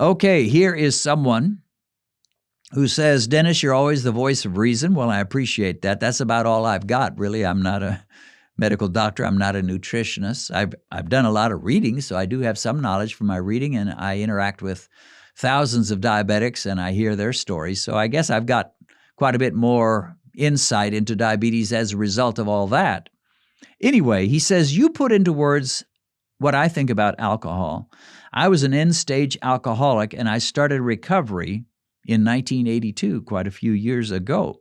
Okay, here is someone who says, Dennis, you're always the voice of reason. Well, I appreciate that. That's about all I've got, really. I'm not a medical doctor. I'm not a nutritionist. I've done a lot of reading, so I do have some knowledge from my reading, and I interact with thousands of diabetics, and I hear their stories. So I guess I've got quite a bit more insight into diabetes as a result of all that. Anyway, he says, you put into words what I think about alcohol. I was an end-stage alcoholic, and I started recovery in 1982, quite a few years ago.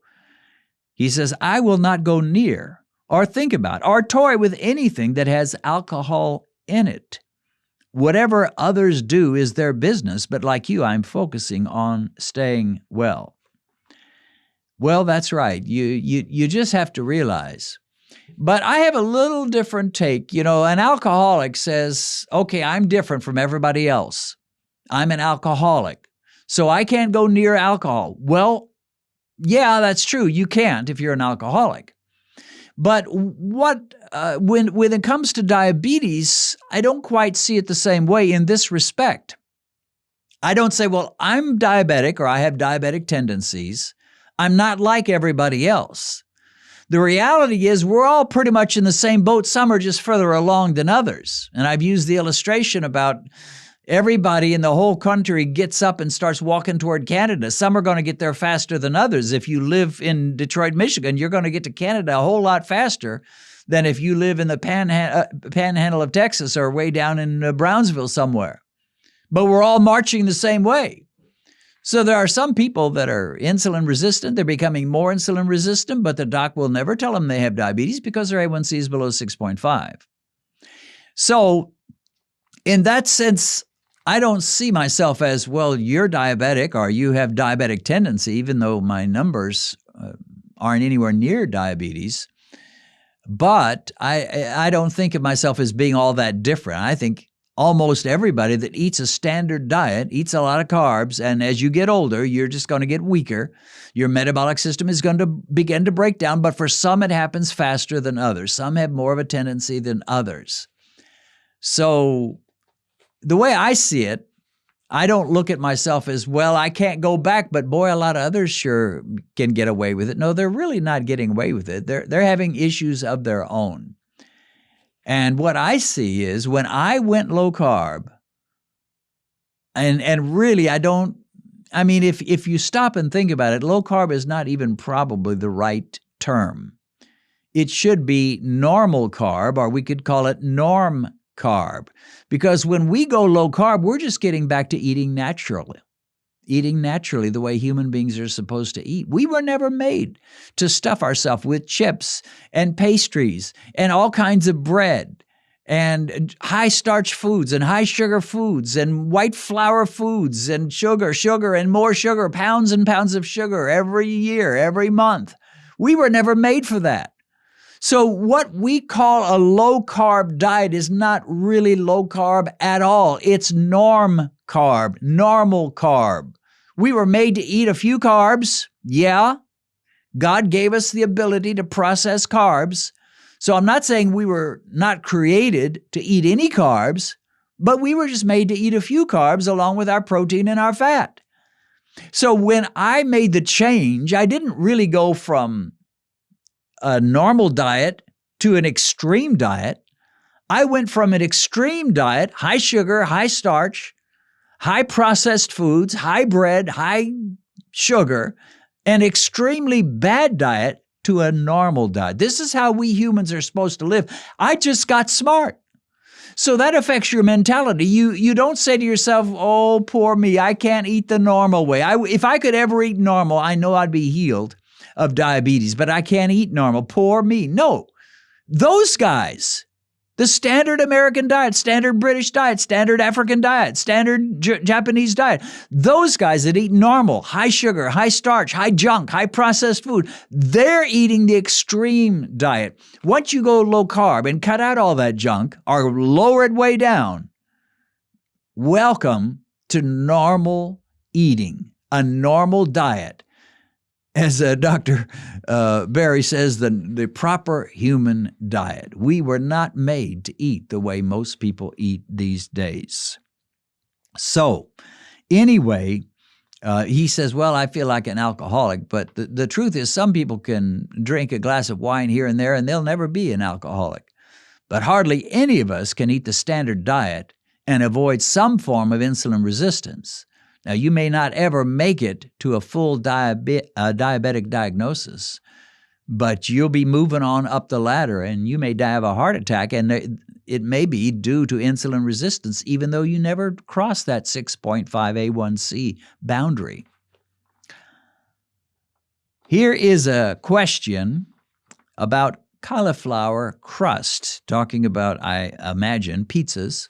He says, I will not go near or think about or toy with anything that has alcohol in it. Whatever others do is their business, but like you, I'm focusing on staying well. Well, that's right. You just have to realize. But I have a little different take. You know, an alcoholic says, okay, I'm different from everybody else. I'm an alcoholic, so I can't go near alcohol. Well, yeah, that's true. You can't if you're an alcoholic. But when it comes to diabetes, I don't quite see it the same way in this respect. I don't say, well, I'm diabetic or I have diabetic tendencies. I'm not like everybody else. The reality is we're all pretty much in the same boat. Some are just further along than others. And I've used the illustration about everybody in the whole country gets up and starts walking toward Canada. Some are going to get there faster than others. If you live in Detroit, Michigan, you're going to get to Canada a whole lot faster than if you live in the panhandle of Texas or way down in Brownsville somewhere. But we're all marching the same way. So there are some people that are insulin resistant. They're becoming more insulin resistant, but the doc will never tell them they have diabetes because their A1C is below 6.5. So in that sense, I don't see myself as, well, you're diabetic or you have diabetic tendency, even though my numbers aren't anywhere near diabetes. But I don't think of myself as being all that different. I think almost everybody that eats a standard diet eats a lot of carbs, and as you get older, you're just going to get weaker. Your metabolic system is going to begin to break down, but for some it happens faster than others. Some have more of a tendency than others. So the way I see it, I don't look at myself as, well, I can't go back, but boy, a lot of others sure can get away with it. No, they're really not getting away with it. They're having issues of their own. And what I see is when I went low carb, and really if you stop and think about it, low carb is not even probably the right term. It should be normal carb, or we could call it Norm-Carb. Because when we go low carb, we're just getting back to eating naturally the way human beings are supposed to eat. We were never made to stuff ourselves with chips and pastries and all kinds of bread and high starch foods and high sugar foods and white flour foods and sugar and more sugar, pounds and pounds of sugar every year, every month. We were never made for that. So what we call a low-carb diet is not really low-carb at all. It's Norm-Carb, normal carb. We were made to eat a few carbs. Yeah, God gave us the ability to process carbs. So I'm not saying we were not created to eat any carbs, but we were just made to eat a few carbs along with our protein and our fat. So when I made the change, I didn't really go from a normal diet to an extreme diet. I went from an extreme diet, high sugar, high starch, high processed foods, high bread, high sugar, an extremely bad diet to a normal diet. This is how we humans are supposed to live. I just got smart. So that affects your mentality. You don't say to yourself, oh, poor me, I can't eat the normal way. If I could ever eat normal, I know I'd be healed of diabetes, but I can't eat normal. Poor me. No, those guys, the standard American diet, standard British diet, standard African diet, standard Japanese diet, those guys that eat normal, high sugar, high starch, high junk, high processed food, they're eating the extreme diet. Once you go low carb and cut out all that junk or lower it way down, welcome to normal eating, a normal diet. As Dr. Barry says, the proper human diet. We were not made to eat the way most people eat these days. So, Anyway, he says, well, I feel like an alcoholic. But the truth is some people can drink a glass of wine here and there and they'll never be an alcoholic. But hardly any of us can eat the standard diet and avoid some form of insulin resistance. Now, you may not ever make it to a full diabetic diagnosis, but you'll be moving on up the ladder and you may die of a heart attack, and it may be due to insulin resistance, even though you never crossed that 6.5 A1C boundary. Here is a question about cauliflower crust, talking about, I imagine, pizzas.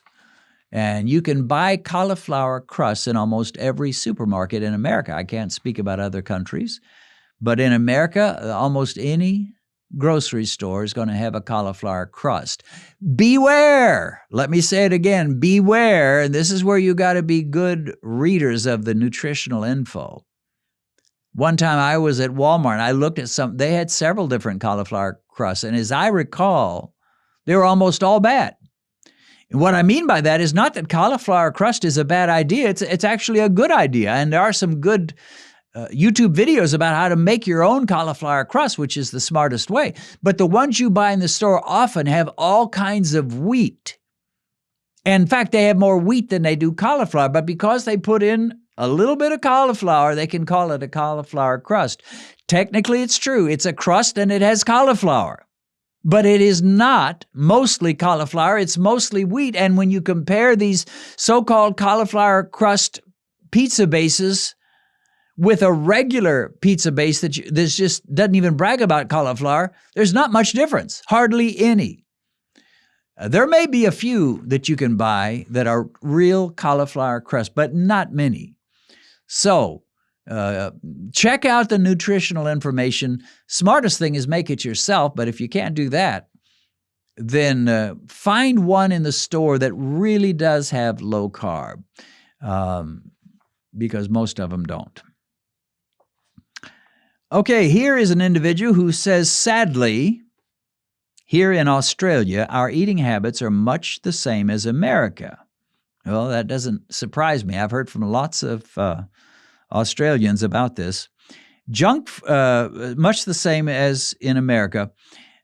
And you can buy cauliflower crust in almost every supermarket in America. I can't speak about other countries, but in America, almost any grocery store is going to have a cauliflower crust. Beware! Let me say it again, beware. And this is where you got to be good readers of the nutritional info. One time I was at Walmart and I looked at they had several different cauliflower crusts, and as I recall, they were almost all bad. And what I mean by that is not that cauliflower crust is a bad idea. It's actually a good idea. And there are some good YouTube videos about how to make your own cauliflower crust, which is the smartest way. But the ones you buy in the store often have all kinds of wheat. And in fact, they have more wheat than they do cauliflower. But because they put in a little bit of cauliflower, they can call it a cauliflower crust. Technically, it's true. It's a crust and it has cauliflower. But it is not mostly cauliflower, it's mostly wheat. And when you compare these so-called cauliflower crust pizza bases with a regular pizza base that just doesn't even brag about cauliflower, there's not much difference, hardly any. There may be a few that you can buy that are real cauliflower crust, but not many. So, check out the nutritional information. Smartest thing is make it yourself, but if you can't do that, then find one in the store that really does have low carb, because most of them don't. Okay, here is an individual who says, sadly, here in Australia, our eating habits are much the same as America. Well, that doesn't surprise me. I've heard from lots of Australians about this. Junk, much the same as in America.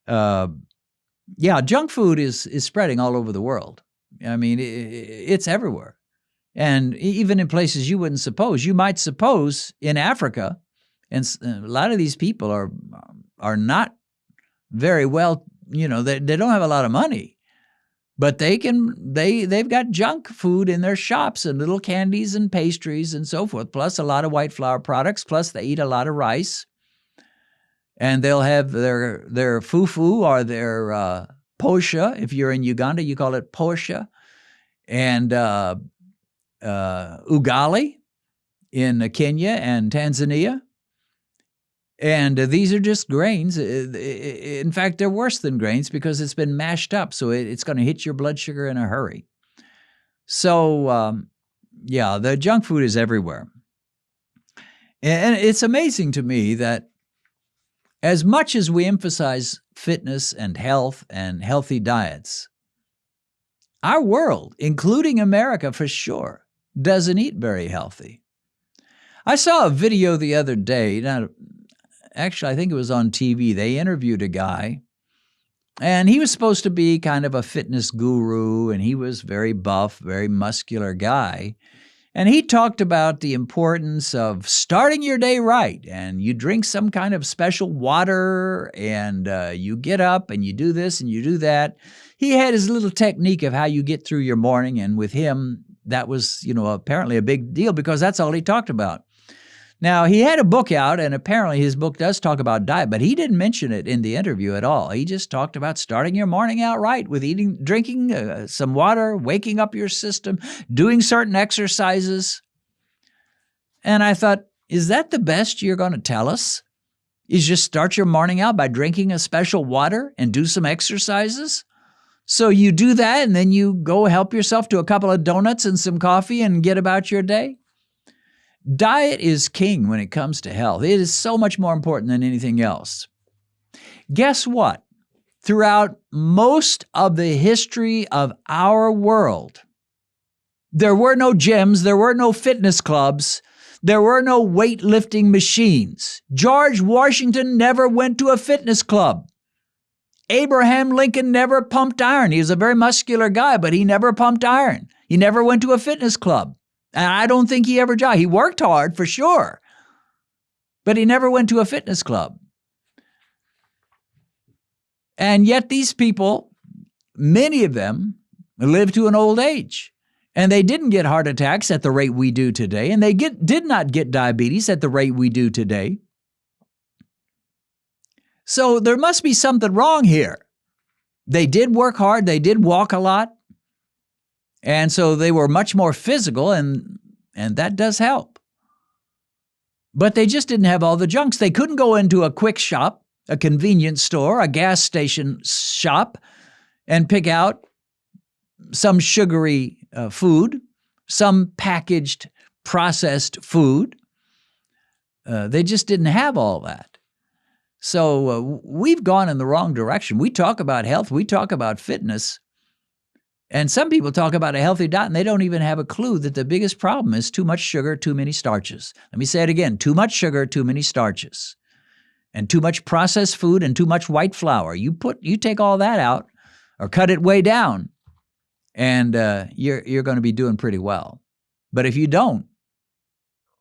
Junk food is spreading all over the world. I mean, it's everywhere. And even in places you wouldn't suppose. You might suppose in Africa, and a lot of these people are not very well, they don't have a lot of money. But they've got junk food in their shops and little candies and pastries and so forth, plus a lot of white flour products, plus they eat a lot of rice. And they'll have their fufu or their posha. If you're in Uganda, you call it posha. And ugali in Kenya and Tanzania. And these are just grains. In fact, they're worse than grains because it's been mashed up, so it's going to hit your blood sugar in a hurry. So, the junk food is everywhere. And it's amazing to me that as much as we emphasize fitness and health and healthy diets, our world, including America for sure, doesn't eat very healthy. I saw a video the other day. Actually, I think it was on TV. They interviewed a guy, and he was supposed to be kind of a fitness guru, and he was very buff, very muscular guy. And he talked about the importance of starting your day right, and you drink some kind of special water, and you get up and you do this and you do that. He had his little technique of how you get through your morning, and with him, that was, apparently a big deal because that's all he talked about. Now, he had a book out, and apparently his book does talk about diet, but he didn't mention it in the interview at all. He just talked about starting your morning out right with drinking some water, waking up your system, doing certain exercises. And I thought, is that the best you're going to tell us? Is just start your morning out by drinking a special water and do some exercises? So you do that, and then you go help yourself to a couple of donuts and some coffee and get about your day? Diet is king when it comes to health. It is so much more important than anything else. Guess what? Throughout most of the history of our world, There were no gyms. There were no fitness clubs. There were no weightlifting machines. George Washington never went to a fitness club. Abraham Lincoln never pumped iron. He was a very muscular guy, but he never pumped iron. He never went to a fitness club. And I don't think he ever jogged. He worked hard for sure, but he never went to a fitness club. And yet these people, many of them, lived to an old age. And they didn't get heart attacks at the rate we do today. And they did not get diabetes at the rate we do today. So there must be something wrong here. They did work hard. They did walk a lot. And so they were much more physical, and that does help. But they just didn't have all the junks. They couldn't go into a quick shop, a convenience store, a gas station shop, and pick out some sugary food, some packaged, processed food. They just didn't have all that. So we've gone in the wrong direction. We talk about health. We talk about fitness. And some people talk about a healthy diet, and they don't even have a clue that the biggest problem is too much sugar, too many starches. Let me say it again. Too much sugar, too many starches. And too much processed food and too much white flour. You take all that out or cut it way down, and you're going to be doing pretty well. But if you don't,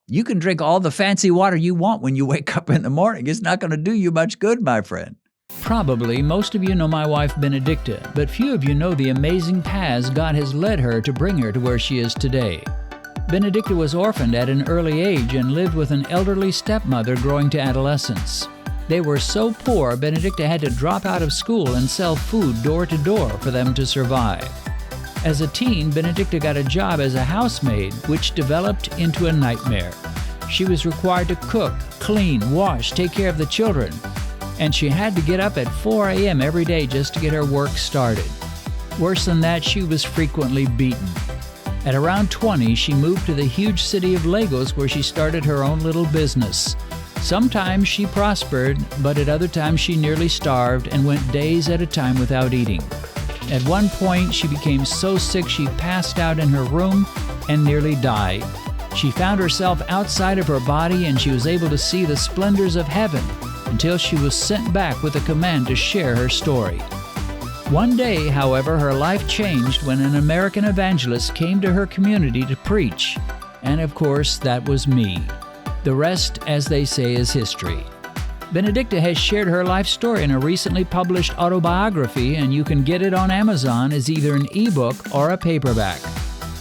you can drink all the fancy water you want when you wake up in the morning. It's not going to do you much good, my friend. Probably most of you know my wife Benedicta, but few of you know the amazing paths God has led her to bring her to where she is today. Benedicta was orphaned at an early age and lived with an elderly stepmother growing to adolescence. They were so poor, Benedicta had to drop out of school and sell food door to door for them to survive. As a teen, Benedicta got a job as a housemaid, which developed into a nightmare. She was required to cook, clean, wash, take care of the children, and she had to get up at 4 a.m. every day just to get her work started. Worse than that, she was frequently beaten. At around 20, she moved to the huge city of Lagos, where she started her own little business. Sometimes she prospered, but at other times she nearly starved and went days at a time without eating. At one point, she became so sick she passed out in her room and nearly died. She found herself outside of her body, and she was able to see the splendors of heaven until she was sent back with a command to share her story. One day, however, her life changed when an American evangelist came to her community to preach. And of course, that was me. The rest, as they say, is history. Benedicta has shared her life story in a recently published autobiography, and you can get it on Amazon as either an ebook or a paperback.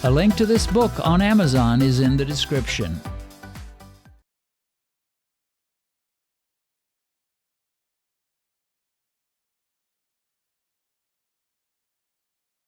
A link to this book on Amazon is in the description.